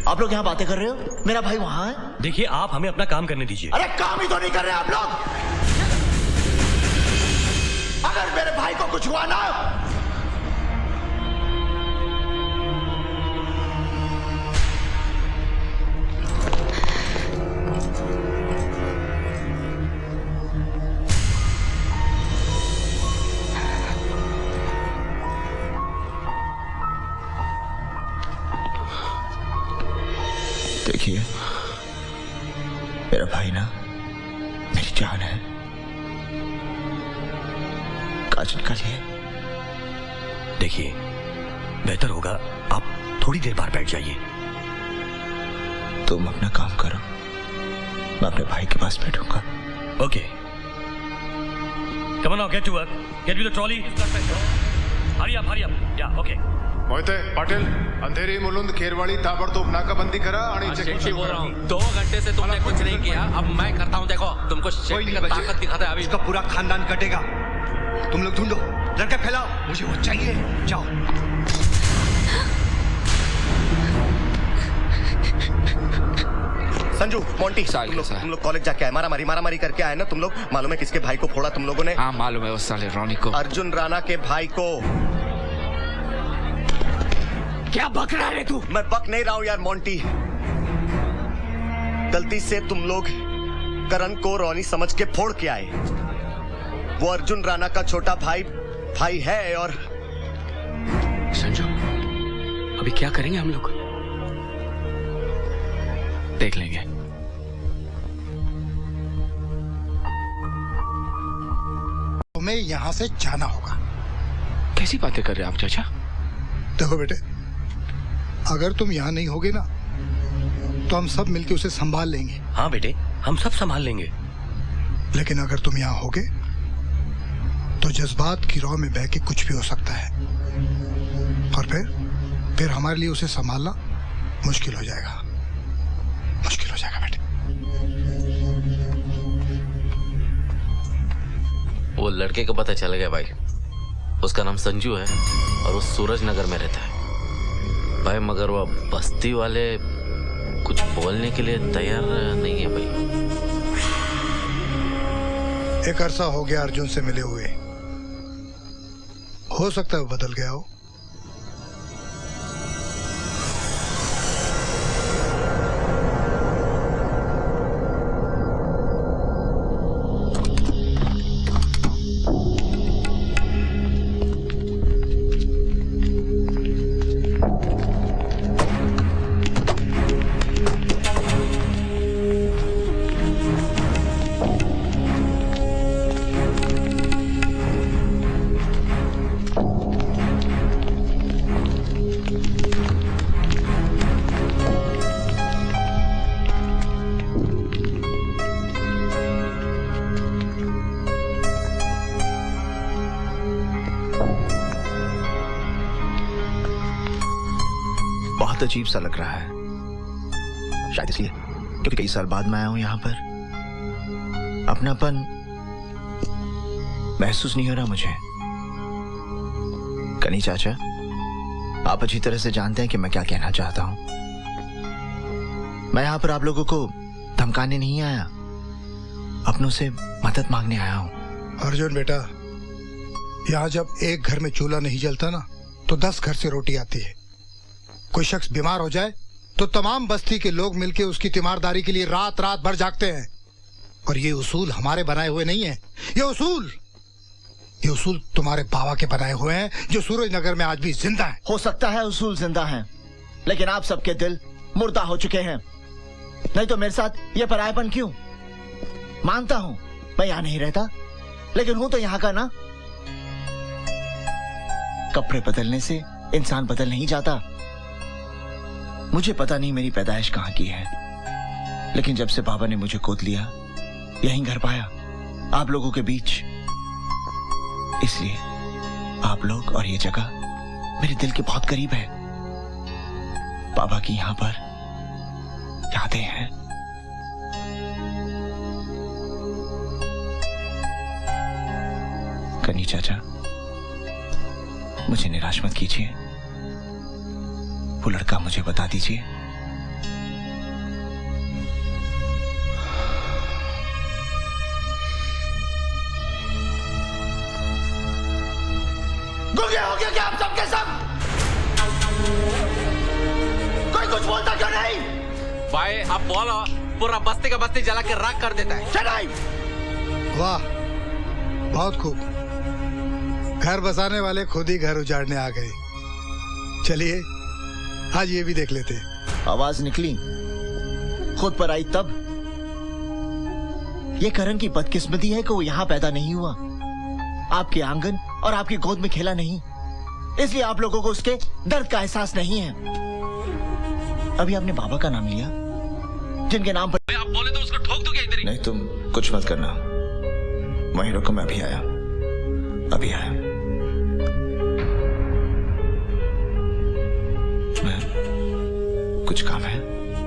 आप लोग यहाँ बातें कर रहे हो? मेरा भाई वहां है। देखिए, आप हमें अपना काम करने दीजिए। अरे काम ही तो नहीं कर रहे आप लोग। अगर मेरे भाई को कुछ हुआ ना, देखिए, मेरा भाई ना मेरी जान है। काजल का लिए देखिए, बेहतर होगा आप थोड़ी देर बाहर बैठ जाइए। तुम अपना काम करो, मैं अपने भाई के पास बैठूंगा। Okay, come on now, get to work, get with the trolley. Hurry up, या ओके। मोहिते पाटिल, अंधेरी मुलुंद खेरवाड़ी ताबड़तोब नाकाबंदी करा आणि चेकिंग शुरू बोल करा। रहा हूँ, 2 घंटे से तुमने कुछ नहीं किया, अब मैं करता हूँ। देखो, तुमको शेट्टी का ताकत दिखाता है अभी। इसका पूरा खानदान कटेगा। तुम लोग ढूंढो, लड़का फैलाओ, मुझे वो चाहिए। जाओ। संजू, मोंटी, तुम लोग कॉलेज जाके आए, मारामारी करके आए ना तुम लोग। मालूम है किसके भाई को फोड़ा तुम लोगों ने? हाँ मालूम है, उस साले रॉनी को। अर्जुन राणा के भाई को। क्या बक रहा है तू? मैं बक नहीं रहा हूं यार मोंटी। गलती से तुम लोग करण को रॉनी समझ के फोड़ के आए। वो अर्जुन राणा का छोटा भाई है। और संजू, अभी क्या करेंगे हम लोग? देख लेंगे। तुम्हें यहाँ से जाना होगा। कैसी बातें कर रहे हैं आप चाचा? देखो बेटे, अगर तुम यहाँ नहीं होगे ना तो हम सब मिलके उसे संभाल लेंगे। हाँ बेटे, हम सब संभाल लेंगे। लेकिन अगर तुम यहाँ होगे तो जज्बात की रौ में बह के कुछ भी हो सकता है, और फिर हमारे लिए उसे संभालना मुश्किल हो जाएगा बेटे। वो लड़के का पता चल गया भाई। उसका नाम संजू है और वो सूरज नगर में रहता है भाई, मगर वो बस्ती वाले कुछ बोलने के लिए तैयार नहीं है भाई। एक अरसा हो गया अर्जुन से मिले हुए, हो सकता है वो बदल गया हो। बहुत अजीब सा लग रहा है, शायद इसलिए क्योंकि कई साल बाद मैं आया हूं यहाँ पर। अपनापन महसूस नहीं हो रहा मुझे। कनी चाचा, आप अच्छी तरह से जानते हैं कि मैं क्या कहना चाहता हूं। मैं यहाँ पर आप लोगों को धमकाने नहीं आया, अपनों से मदद मांगने आया हूं। अर्जुन बेटा, यहाँ जब एक घर में चूल्हा नहीं जलता ना तो 10 घर से रोटी आती है। कोई शख्स बीमार हो जाए तो तमाम बस्ती के लोग मिलके उसकी तीमारदारी के लिए रात रात भर जागते हैं। और ये उसूल हमारे बनाए हुए नहीं है, ये उसूल तुम्हारे बाबा के बनाए हुए हैं, जो सूरज नगर में आज भी जिंदा है। हो सकता है उसूल जिंदा हैं, लेकिन आप सबके दिल मुर्दा हो चुके हैं। नहीं तो मेरे साथ ये परायापन क्यों? मानता हूं मैं यहाँ नहीं रहता, लेकिन हूं तो यहाँ का ना। कपड़े बदलने से इंसान बदल नहीं जाता। मुझे पता नहीं मेरी पैदाइश कहां की है, लेकिन जब से बाबा ने मुझे गोद लिया, यहीं घर पाया, आप लोगों के बीच। इसलिए आप लोग और ये जगह मेरे दिल के बहुत करीब है। बाबा की यहां पर यादें हैं। कनी चाचा, मुझे निराश मत कीजिए। वो लड़का मुझे बता दीजिए हो क्या आप सबके सब? कोई कुछ बोलता क्यों नहीं? भाई अब बोलो, पूरा बस्ती का बस्ती जला के राख कर देता है। चढ़ाई। वाह, बहुत खूब। घर बसाने वाले खुद ही घर उजाड़ने आ गए। चलिए आज ये भी देख लेते। आवाज निकली, खुद पर आई तब। ये करण की बदकिस्मती है कि वो यहाँ पैदा नहीं हुआ, आपके आंगन और आपकी गोद में खेला नहीं, इसलिए आप लोगों को उसके दर्द का एहसास नहीं है। अभी आपने बाबा का नाम लिया, जिनके नाम पर आप बोले तो उसको ठोक दूंगा इधर ही। नहीं, तुम कुछ मत करना, वहीं रुको, मैं अभी आया, अभी आया। मैं कुछ काम है,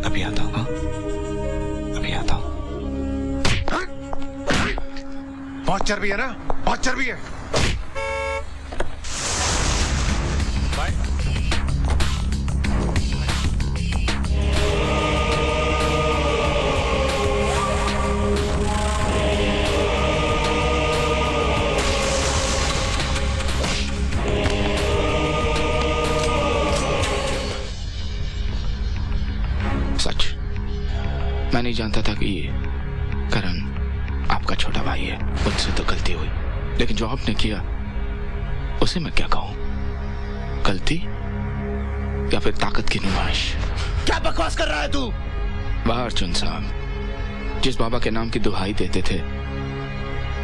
अभी आता हूँ। हाँ? अभी आता हूँ। बहुत चर्बी है ना, बहुत चर्बी है। भाई सच, मैं नहीं जानता था कि ये करण आपका छोटा भाई है। मुझसे तो गलती हुई, लेकिन जो आपने किया उसे मैं क्या कहूं, गलती या फिर ताकत की नुमाइश? क्या बकवास कर रहा है तू? वाह अर्जुन साहब, जिस बाबा के नाम की दुहाई देते थे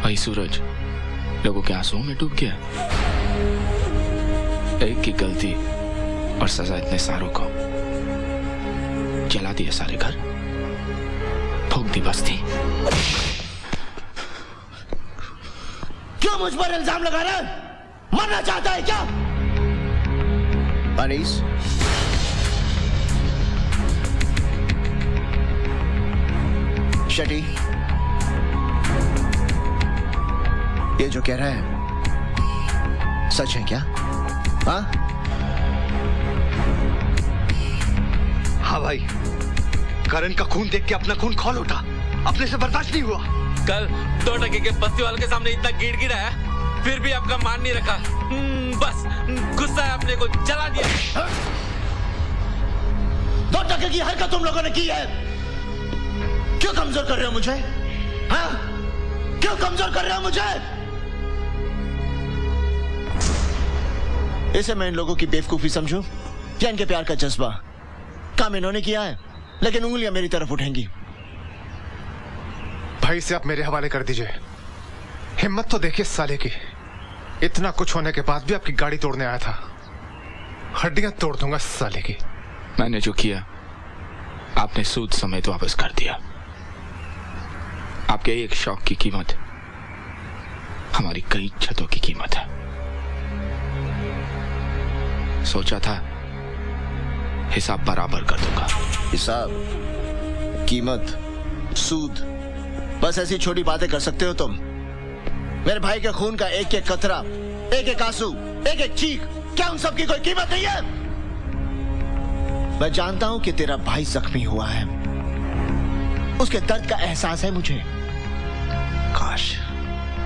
वही सूरज लोगों के आंसुओं में डूब गया। एक की गलती और सजा इतने सारों को, जला दिए सारे घर, फूंक दी बस्ती। क्यों मुझ पर इल्जाम लगा रहा है? मरना चाहता है क्या? अनीस, शेट्टी, ये जो कह रहा है सच है क्या? हाँ? हाँ भाई, करण का खून देख के अपना खून खौल उठा, अपने से बर्दाश्त नहीं हुआ। कल 2 टके के बस्ती वालों के सामने इतना गिड़गिड़ाया, फिर भी आपका मान नहीं रखा। बस गुस्सा है, अपने को जला दिया। 2 टके की हरकत तुम लोगों ने की है। क्यों कमजोर कर रहे हो मुझे? हाँ? क्यों कमजोर कर रहे हो मुझे? इसे मैं इन लोगों की बेवकूफी समझूं या इनके प्यार का जज्बा? काम इन्होंने किया है, लेकिन उंगलियां मेरी तरफ उठेंगी। भाई से आप मेरे हवाले कर दीजिए। हिम्मत तो देखिए साले की, इतना कुछ होने के बाद भी आपकी गाड़ी तोड़ने आया था। हड्डियां तोड़ दूंगा साले की। मैंने जो किया आपने सूद समेत वापस कर दिया। आपके एक शौक की कीमत हमारी कई छतों की कीमत है। सोचा था हिसाब बराबर कर दूंगा। हिसाब, कीमत, सूद, बस ऐसी छोटी बातें कर सकते हो तुम। मेरे भाई के खून का एक एक कतरा, एक एक आंसू, एक एक चीख, क्या उन सब की कोई कीमत नहीं है? मैं जानता हूं कि तेरा भाई जख्मी हुआ है, उसके दर्द का एहसास है मुझे।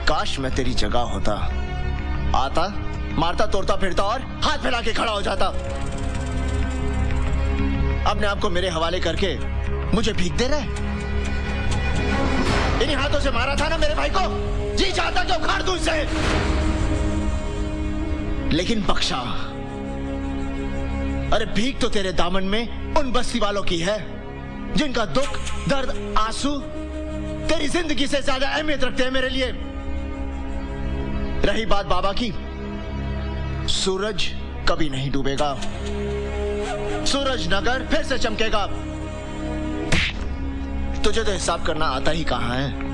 काश मैं तेरी जगह होता, आता, मारता, तोड़ता फिरता और हाथ फैला के खड़ा हो जाता। अपने आप को मेरे हवाले करके मुझे भीख दे रहा है। इन्हीं हाथों से मारा था ना मेरे भाई को, जी चाहता कि उखाड़ दूं इसे, लेकिन बख्शा। अरे भीख तो तेरे दामन में उन बस्ती वालों की है जिनका दुख, दर्द, आंसू तेरी जिंदगी से ज्यादा अहमियत रखते हैं मेरे लिए। रही बात बाबा की, सूरज कभी नहीं डूबेगा, सूरज नगर फिर से चमकेगा। तुझे तो हिसाब करना आता ही कहां है।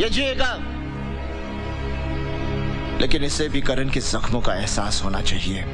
ये जिएगा, लेकिन इससे भी करण के जख्मों का एहसास होना चाहिए।